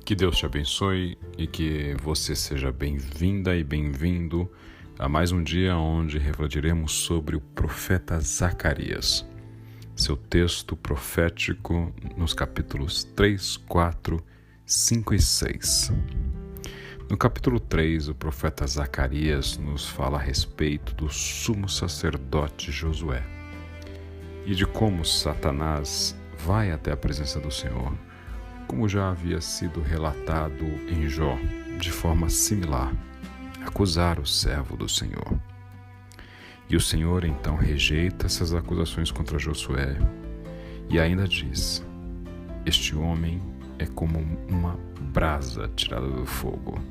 Que Deus te abençoe e que você seja bem-vinda e bem-vindo a mais um dia onde refletiremos sobre o profeta Zacarias, seu texto profético nos capítulos 3, 4, 5 e 6. No capítulo 3, o profeta Zacarias nos fala a respeito do sumo sacerdote Josué e de como Satanás vai até a presença do Senhor, como já havia sido relatado em Jó, de forma similar, acusar o servo do Senhor. E o Senhor então rejeita essas acusações contra Josué e ainda diz: este homem é como uma brasa tirada do fogo.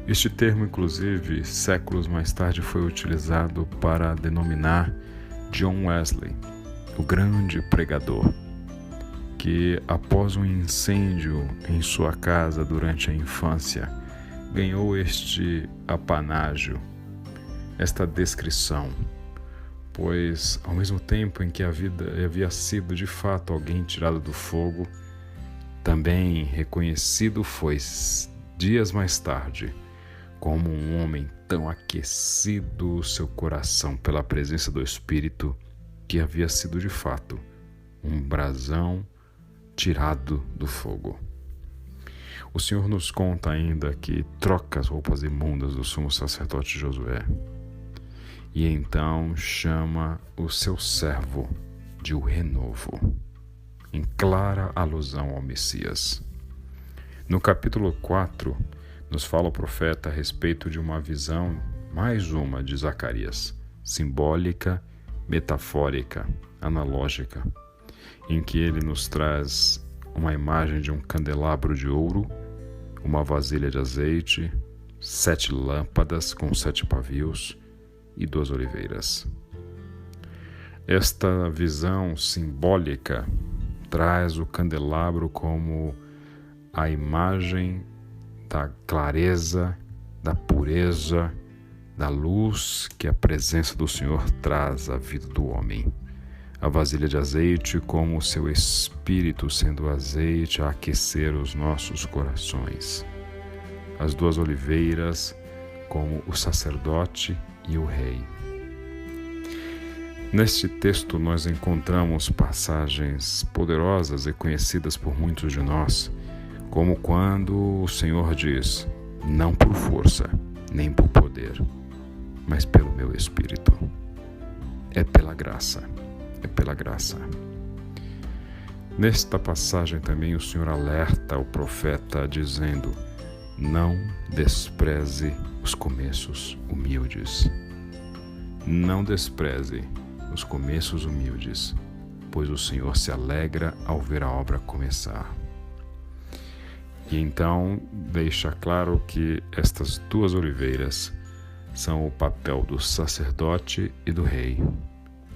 Este termo, inclusive, séculos mais tarde foi utilizado para denominar John Wesley, o grande pregador, que após um incêndio em sua casa durante a infância, ganhou este apanágio, esta descrição, pois ao mesmo tempo em que a vida havia sido de fato alguém tirado do fogo, também reconhecido foi dias mais tarde como um homem tão aquecido seu coração pela presença do Espírito que havia sido de fato um brasão tirado do fogo. O Senhor nos conta ainda que troca as roupas imundas do sumo sacerdote Josué e então chama o seu servo de o renovo, em clara alusão ao Messias. No capítulo 4, nos fala o profeta a respeito de uma visão, mais uma de Zacarias, simbólica, metafórica, analógica, em que ele nos traz uma imagem de um candelabro de ouro, uma vasilha de azeite, 7 lâmpadas com 7 pavios e 2 oliveiras. Esta visão simbólica traz o candelabro como a imagem da clareza, da pureza, da luz que a presença do Senhor traz à vida do homem. A vasilha de azeite como o seu espírito sendo azeite a aquecer os nossos corações. As 2 oliveiras como o sacerdote e o rei. Neste texto nós encontramos passagens poderosas e conhecidas por muitos de nós, como quando o Senhor diz: não por força, nem por poder, mas pelo meu Espírito. É pela graça. É pela graça. Nesta passagem também o Senhor alerta o profeta dizendo: não despreze os começos humildes. Não despreze os começos humildes, pois o Senhor se alegra ao ver a obra começar. E então deixa claro que estas 2 oliveiras são o papel do sacerdote e do rei,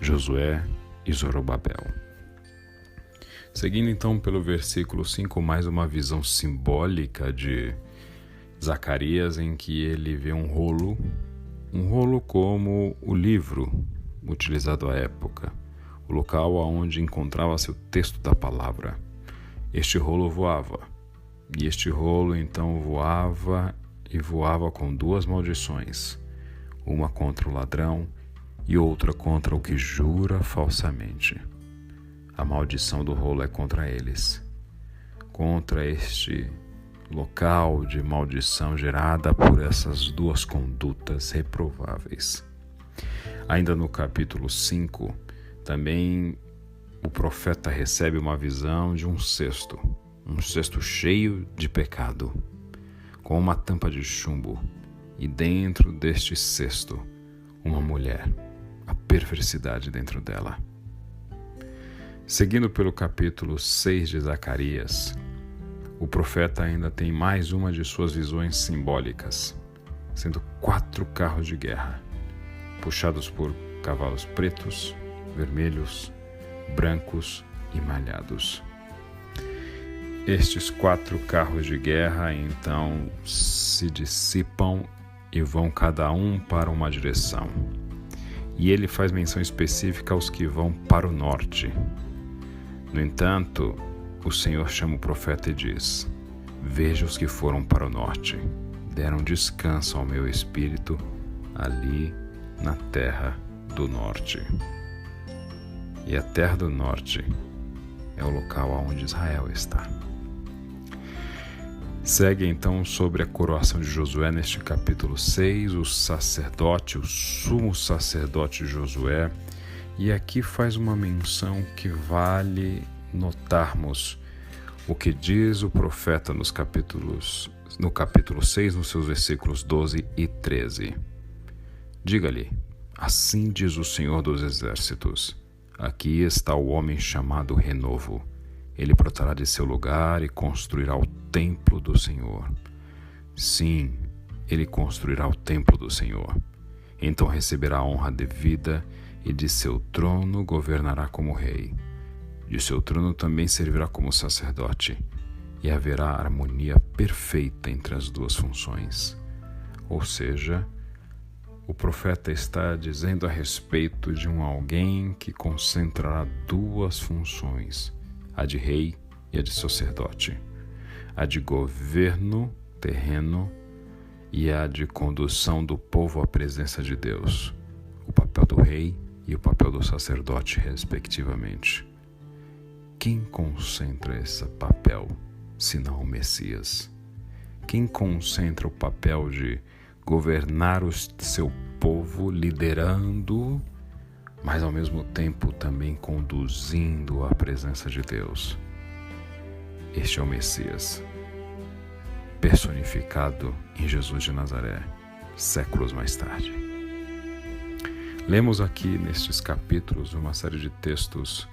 Josué e Zorobabel. Seguindo então pelo versículo 5, mais uma visão simbólica de Zacarias, em que ele vê um rolo como o livro utilizado à época, o local onde encontrava-se o texto da palavra. Este rolo voava, e este rolo então voava com 2 maldições, uma contra o ladrão e outra contra o que jura falsamente. A maldição do rolo é contra eles, contra este local de maldição gerada por essas 2 condutas reprováveis. Ainda no capítulo 5, também o profeta recebe uma visão de um cesto cheio de pecado, com uma tampa de chumbo, e dentro deste cesto, uma mulher, a perversidade dentro dela. Seguindo pelo capítulo 6 de Zacarias, o profeta ainda tem mais uma de suas visões simbólicas, sendo 4 carros de guerra, puxados por cavalos pretos, vermelhos, brancos e malhados. Estes 4 carros de guerra então se dissipam e vão cada um para uma direção. E ele faz menção específica aos que vão para o norte. No entanto, o Senhor chama o profeta e diz: Veja os que foram para o norte, deram descanso ao meu espírito ali na terra do norte. E a terra do norte é o local onde Israel está. Segue então sobre a coroação de Josué neste capítulo 6, o sumo sacerdote Josué, e aqui faz uma menção que vale notarmos o que diz o profeta no capítulo 6, nos seus versículos 12 e 13. Diga-lhe: assim diz o Senhor dos Exércitos, aqui está o homem chamado Renovo. Ele brotará de seu lugar e construirá o templo do Senhor. Sim, ele construirá o templo do Senhor. Então receberá a honra devida e de seu trono governará como rei. De seu trono também servirá como sacerdote, e haverá harmonia perfeita entre as duas funções. Ou seja, o profeta está dizendo a respeito de alguém que concentrará duas funções, a de rei e a de sacerdote, a de governo terreno e a de condução do povo à presença de Deus, o papel do rei e o papel do sacerdote, respectivamente. Quem concentra esse papel, senão o Messias? Quem concentra o papel de governar o seu povo, liderando, mas ao mesmo tempo também conduzindo à presença de Deus? Este é o Messias, personificado em Jesus de Nazaré, séculos mais tarde. Lemos aqui nestes capítulos uma série de textos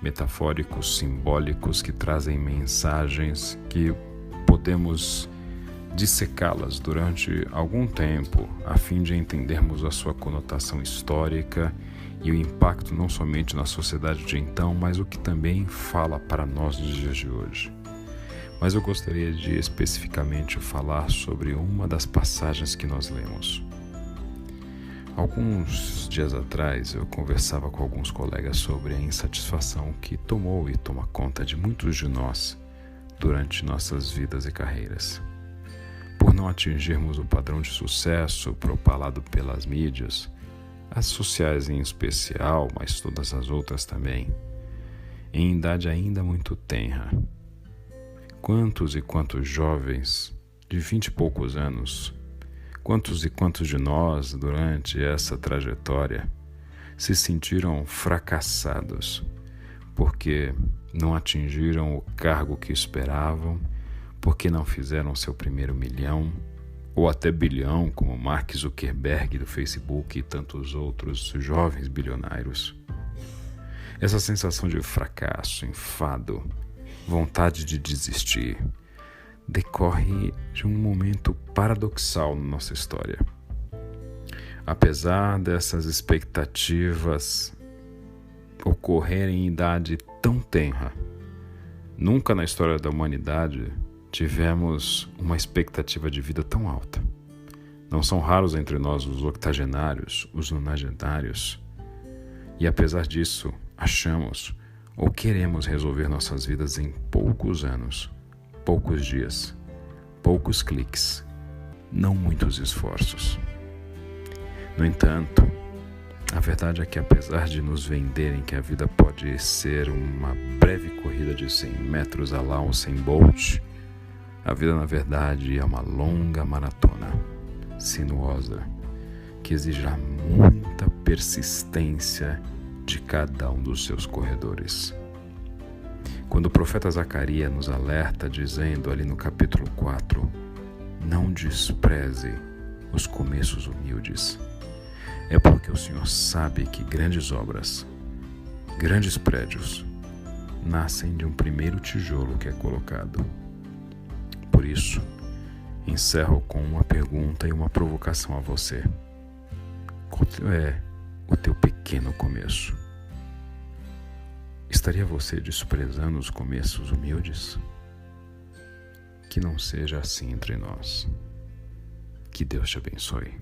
metafóricos, simbólicos, que trazem mensagens que podemos dissecá-las durante algum tempo, a fim de entendermos a sua conotação histórica e o impacto não somente na sociedade de então, mas o que também fala para nós nos dias de hoje. Mas eu gostaria de especificamente falar sobre uma das passagens que nós lemos. Alguns dias atrás eu conversava com alguns colegas sobre a insatisfação que tomou e toma conta de muitos de nós durante nossas vidas e carreiras. Por não atingirmos o padrão de sucesso propalado pelas mídias, as sociais em especial, mas todas as outras também, em idade ainda muito tenra. Quantos e quantos jovens de 20 e poucos anos, quantos e quantos de nós durante essa trajetória se sentiram fracassados porque não atingiram o cargo que esperavam, porque não fizeram seu primeiro milhão ou até bilhão, como Mark Zuckerberg do Facebook e tantos outros jovens bilionários. Essa sensação de fracasso, enfado, vontade de desistir, decorre de um momento paradoxal na nossa história. Apesar dessas expectativas ocorrerem em idade tão tenra, nunca na história da humanidade tivemos uma expectativa de vida tão alta. Não são raros entre nós os octogenários, os nonagenários, e apesar disso, achamos ou queremos resolver nossas vidas em poucos anos, poucos dias, poucos cliques, não muitos esforços. No entanto, a verdade é que apesar de nos venderem que a vida pode ser uma breve corrida de 100 metros à lá Usain Bolt, a vida na verdade é uma longa maratona, sinuosa, que exigirá muita persistência de cada um dos seus corredores. Quando o profeta Zacarias nos alerta dizendo ali no capítulo 4, não despreze os começos humildes, é porque o Senhor sabe que grandes obras, grandes prédios, nascem de um primeiro tijolo que é colocado. Por isso, encerro com uma pergunta e uma provocação a você. Qual é o teu pequeno começo? Estaria você desprezando os começos humildes? Que não seja assim entre nós. Que Deus te abençoe.